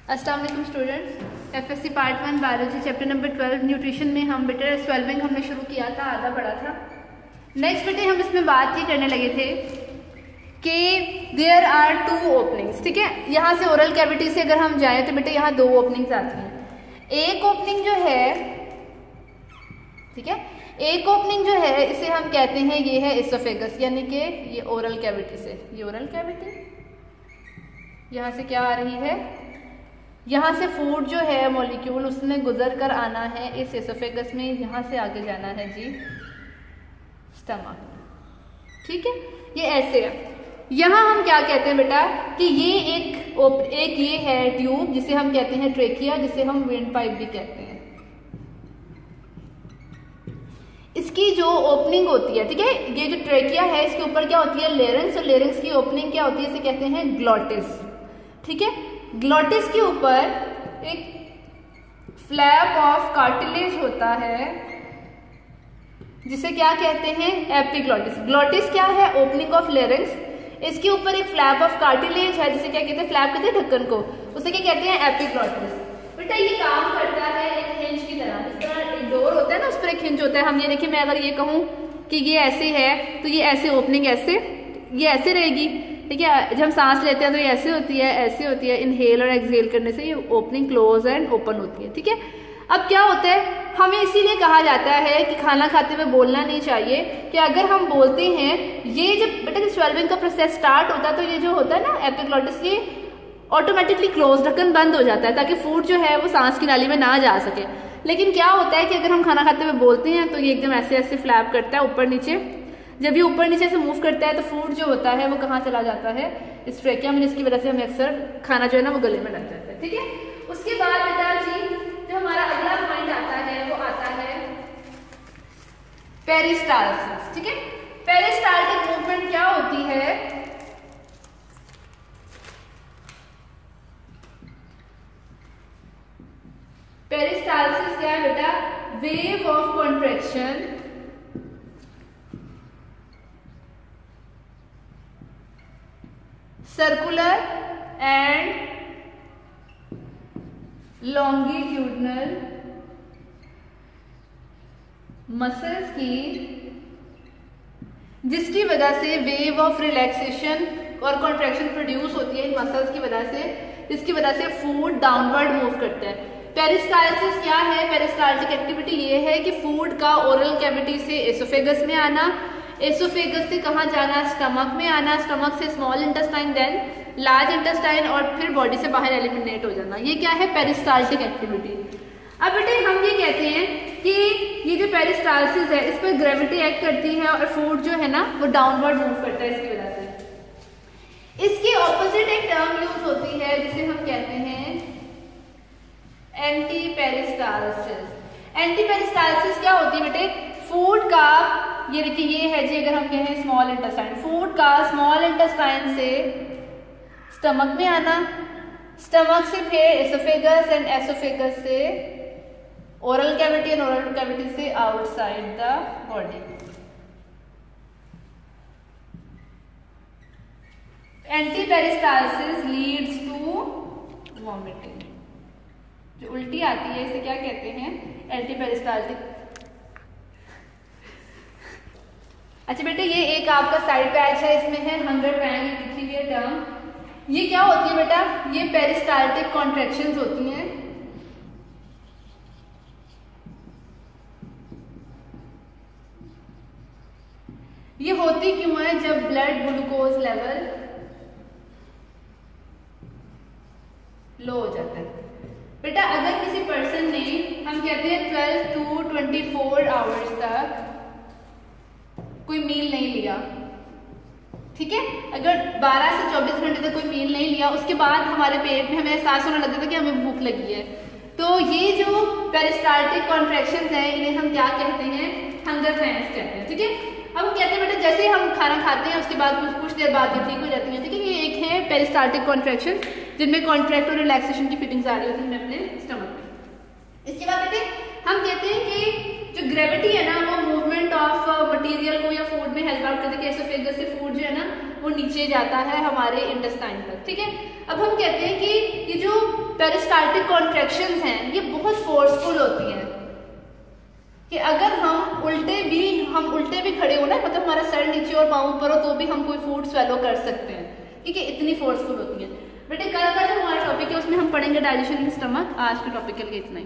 अस्सलाम वालेकुम students. FSc part 1 biology chapter number 12 nutrition में हम बेटे स्वेल्विंग हमने शुरू किया था, आधा पढ़ा था। नेक्स्ट बेटे हम इसमें बात ये करने लगे थे कि देयर आर 2 ओपनिंग्स। ठीक है, यहाँ से ओरल कैविटी से अगर हम जाएं तो बेटे यहाँ 2 ओपनिंग्स आती हैं। एक ओपनिंग जो है, ठीक है, एक ओपनिंग जो है इसे हम कहते हैं ये है एसोफेगस, यानी कि ये ओरल कैविटी से, ये ओरल कैविटी यहाँ से क्या आ रही है, यहाँ से फूड जो है मॉलिक्यूल उसने गुजर कर आना है इस एसोफेगस में, यहाँ से आगे जाना है जी स्टमक। ठीक है, ये ऐसे है। यहाँ हम क्या कहते हैं बेटा कि ये एक ये है ट्यूब जिसे हम कहते हैं ट्रेकिया, जिसे हम विंड पाइप भी कहते हैं। इसकी जो ओपनिंग होती है, ठीक है, ये जो ट्रेकिया है इसके ऊपर क्या होती है लेरिंक्स, और लेरिंक्स की ओपनिंग क्या होती है इसे कहते हैं ग्लॉटिस। ठीक है, ग्लॉटिस के ऊपर एक फ्लैप ऑफ कार्टिलेज होता है जिसे क्या कहते हैं एपिग्लॉटिस। ग्लॉटिस क्या है, ओपनिंग ऑफ लेरिंक्स। इसके ऊपर एक फ्लैप ऑफ कार्टिलेज है जिसे क्या कहते हैं, फ्लैप कहते हैं ढक्कन को, उसे क्या कहते हैं एपिग्लॉटिस। बेटा ये काम करता है एक हिंज की तरह, जिस तरह एक डोर होता है ना उस पर एक हिंज होता है। हम ये देखिए, मैं अगर ये कहूँ कि ये ऐसे है तो ये ऐसे ओपनिंग ऐसे, ये ऐसे रहेगी। ठीक है, जब हम सांस लेते हैं तो ये ऐसे होती है, ऐसे होती है। इनहेल और एक्सहेल करने से ये ओपनिंग क्लोज एंड ओपन होती है। ठीक है, अब क्या होता है, हमें इसीलिए कहा जाता है कि खाना खाते हुए बोलना नहीं चाहिए, कि अगर हम बोलते हैं ये जब बेटा स्वेल्विंग का प्रोसेस स्टार्ट होता है तो ये जो होता है ना एपिग्लॉटिस, ये ऑटोमेटिकली क्लोज, ढक्कन बंद हो जाता है ताकि फूड जो है वो सांस की नाली में ना जा सके। लेकिन क्या होता है कि अगर हम खाना खाते हुए बोलते हैं तो ये एकदम ऐसे ऐसे फ्लैप करता है ऊपर नीचे। जब ये ऊपर नीचे से मूव करता है तो फूड जो होता है वो कहाँ चला जाता है, इस ट्रेकिया में, जिसकी वजह से हमें अक्सर खाना जो है ना वो गले में लग जाता है। ठीक है, उसके बाद बेटा जी जो हमारा अगला पॉइंट आता है वो आता है पेरिस्टाल्सिस। ठीक है, पेरिस्टाल्टिक मूवमेंट क्या होती है, पेरिस्टाल्सिस क्या है बेटा, wave of contraction circular and longitudinal muscles की, जिसकी वजह से वेव ऑफ रिलैक्सेशन और कॉन्ट्रैक्शन प्रोड्यूस होती है इन मसल्स की वजह से, जिसकी वजह से फूड डाउनवर्ड मूव करता है। पेरिस्टाल्सिस क्या है, पेरिस्टाल्टिक एक्टिविटी ये है कि फूड का ओरल कैविटी से एसोफेगस में आना, एसोफेगस से कहाँ जाना, स्टमक में आना, स्टमक से small intestine, then large intestine, और फिर बॉडी से बाहर एलिमिनेट हो जाना। ये क्या है पेरिस्टाल्टिक एक्टिविटी। अब बेटे हम ये कहते हैं कि ये जो पेरिस्टाल्सिस है इस पर ग्रेविटी एक्ट करती है और फूड जो है ना वो डाउनवर्ड मूव करता है इसकी वजह से। इसके ऑपोजिट एक टर्म यूज होती है जिसे हम कहते हैं एंटी पेरिस्टाल्सिस। एंटी पेरिस्टाल्सिस क्या होती है बेटे, फूड का, ये देखिए ये है जी, अगर हम कहें स्मॉल इंटेस्टाइन, फूड का स्मॉल इंटेस्टाइन से स्टमक में आना, स्टमक से फिर एसोफेगस, एंड एसोफेगस से oral cavity, and oral cavity से outside the body. Anti peristalsis leads to vomiting. जो उल्टी आती है इसे क्या कहते हैं, एंटी पेरिस्टाल्टिक। अच्छा बेटे ये एक आपका साइड पैच है, इसमें है हंगर पैंग लिखी हुई है टर्म। ये क्या होती है बेटा, ये पेरिस्टाल्टिक कॉन्ट्रैक्शंस होती हैं। ये होती क्यों है, जब ब्लड ग्लूकोज लेवल लो हो जाता है। बेटा अगर किसी पर्सन ने, हम कहते हैं 12 to 24 आवर्स तक कोई मील नहीं लिया, ठीक है, अगर 12 से 24 घंटे तक कोई मील नहीं लिया, उसके बाद हमारे पेट में हमें एहसास होने लगता था कि हमें भूख लगी है, तो ये जो पेरिस्टाल्टिक कॉन्ट्रैक्शंस हैं इन्हें हम क्या कहते हैं, हंगर पैंग्स कहते हैं। ठीक है, अब हम कहते हैं बेटा जैसे हम खाना खाते हैं उसके बाद कुछ देर बाद ये ठीक हो जाती है। ठीक है, ये एक है पेरिस्टाल्टिक कॉन्ट्रैक्शन जिनमें कॉन्ट्रैक्ट और रिलैक्सेशन की फीलिंग्स आ रही होती है अपने स्टमक में। इसके बाद बेटे हम कहते हैं कि जो ग्रेविटी है ना वो मूवमेंट ऑफ मटेरियल को या फूड में हेल्प आउट करती है, एसोफेगस से फूड जो है ना वो नीचे जाता है हमारे इंटेस्टाइन तक, ठीक है। अब हम कहते हैं कि ये जो पेरिस्टाल्टिक कॉन्ट्रैक्शंस हैं ये बहुत फोर्सफुल होती हैं, कि अगर हम उल्टे भी खड़े हो ना, मतलब हमारा सर नीचे और पाँव ऊपर हो तो भी हम कोई फूड स्वेलो कर सकते हैं, ठीक है, इतनी फोर्सफुल होती है। बेटे कल का जो हमारा टॉपिक है उसमें हम पढ़ेंगे डाइजेशन इन स्टमक। आज के टॉपिक के लिए इतना ही।